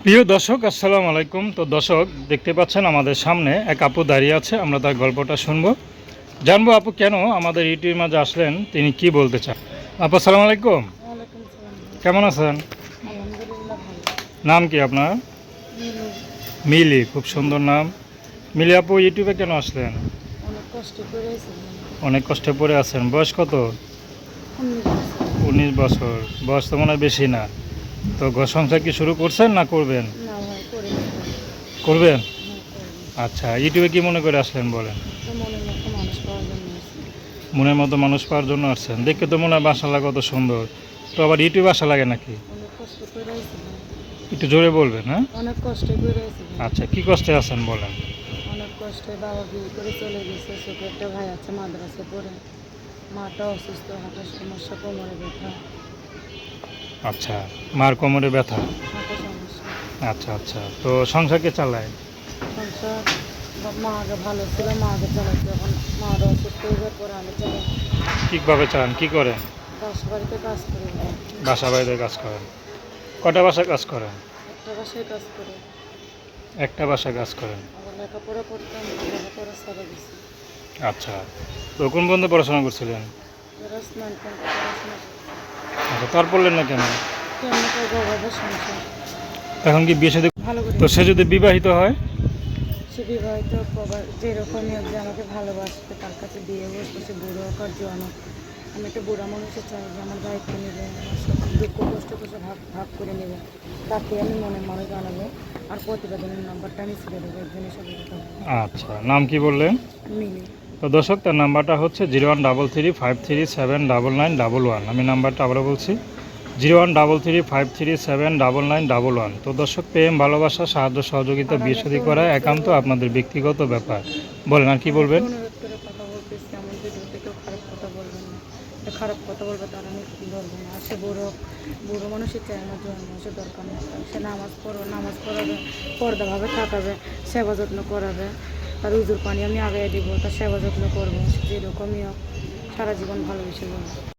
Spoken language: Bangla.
প্রিয় দর্শক, আসসালামু আলাইকুম। তো দর্শক, দেখতে পাচ্ছেন আমাদের সামনে এক আপু দাঁড়িয়ে আছে। আমরা তার গল্পটা শুনবো, জানবো আপু কেন আমাদের ইউটিউবের মাঝে আসলেন, তিনি কি বলতে চান। আপু আসসালামু আলাইকুম, ওয়ালাইকুম সালাম ভাই। কেমন আছেন? আলহামদুলিল্লাহ ভালো। নাম কি আপনার? মিলি। মিলি, খুব সুন্দর নাম। মিলি আপু, ইউটিউবে কেন আসলেন? অনেক কষ্ট করে আছি ভাই। অনেক কষ্টে পড়ে আছেন। বয়স কত? 19 বছর। 19 বছর। বয়স তো মনে হয় বেশি না। তো ঘর সংসার কি শুরু করছেন না করবেন? না ভাই করিনি ভাই। করবেন। হ্যাঁ করিনি। আচ্ছা, ইউটিউবে কি মনে করে আসলেন বলেন? তো মনের মতো মানুষ পাওয়ার জন্য আছি। মনের মতো মানুষ পাওয়ার জন্য আসছেন। দেখে তো মনে হয় মাশাআল্লাহ কত সুন্দর। তো আবার ইউটিউব আসা লাগে নাকি? অনেক কষ্ট করে আছি ভাই। একটু জোরে বলবেন, হ্যাঁ? অনেক কষ্ট করে আছি ভাই। আচ্ছা, কি কষ্টে আছেন বলেন? অনেক কষ্টে বাবা বিয়ে করে চলে গেছে। ছোট একটা ভাই আছে, মাদ্রাসা পড়ে। মাটা অসুস্থ, হাঁটার সমস্যা, কোমরে ব্যথা। আচ্ছা, মার কোমরে ব্যথা। হাঁটা সমস্যা। আচ্ছা আচ্ছা, তো সংসার কে চালায়? সংসার মা আগে ভালো ছিল, মা আগে চালাতো। এখন মারও অসুস্থ হয়ে যাওয়ার পরে আমি চালাই। ঠিকভাবে চালান? কি করেন? বাসা বাড়িতে কাজ করি ভাই। বাসা বাড়িতে কাজ করেন? কটা বাসায় কাজ করেন? একটা বাসায় কাজ করে। একটা বাসায় কাজ করেন। আবার লেখাপড়া করতাম, লেখাপড়া ছেড়ে দিছি। আচ্ছা, তো কোন পর্যন্ত পড়াশোনা করছিলেন? ক্লাস 9 পর্যন্ত পড়াশোনা করছি। আচ্ছা, তার পড়লেন না কেন? কেমন করবো অভাবের সংসার। এখন কি বিয়ে শাদী? ভালো করে তো সে যদি বিবাহিত হয়? সে বিবাহিত যেরকমই হোক, যে আমাকে ভালোবাসবে তার কাছে বিয়ে বসবো, সে বুড়ো হোক আর জোয়ান হোক। আমি একটা বুড়া মানুষের চাই যে আমার দায়িত্ব নেবে, আমার সব দুঃখ কষ্ট করে ভাগ ভাগ করে নেবে। তাকে আমি মনের মানুষ জানাবো। আর প্রতিবেদনের নাম্বারটা আমি ছেড়ে দেবো, একজনের সাথে কথা বলবো। আচ্ছা, নাম কি বললেন? মিলি। তো দর্শক, তার নাম্বারটা হচ্ছে 0133537911। আমি নাম্বারটা আবারও বলছি, 0133537911। তো দর্শক, প্রেম ভালোবাসা সাহায্য সহযোগিতা বিয়ে শাদী করা একান্ত আপনাদের ব্যক্তিগত ব্যাপার। বলেন, আর কি বলবেন? অনুরোধ করে কথা বলতেছি, আমার ভিডিওতে কেউ খারাপ কথা বলবেন না। যে খারাপ কথা বলবে তার আমি বলবো না। আর সে বুড়ো বুড়ো মানুষের চাই, আমার জোয়ান মানুষের দরকার নেই। সে নামাজ পড়াবে, পর্দাভাবে থাকাবে, সেবা যত্ন করাবে। তার উজুর পানি আমি আগায় দিব, তার সেবা যত্ন করবো। যেরকমই হোক, সারা জীবন ভালোবেসে বলবো।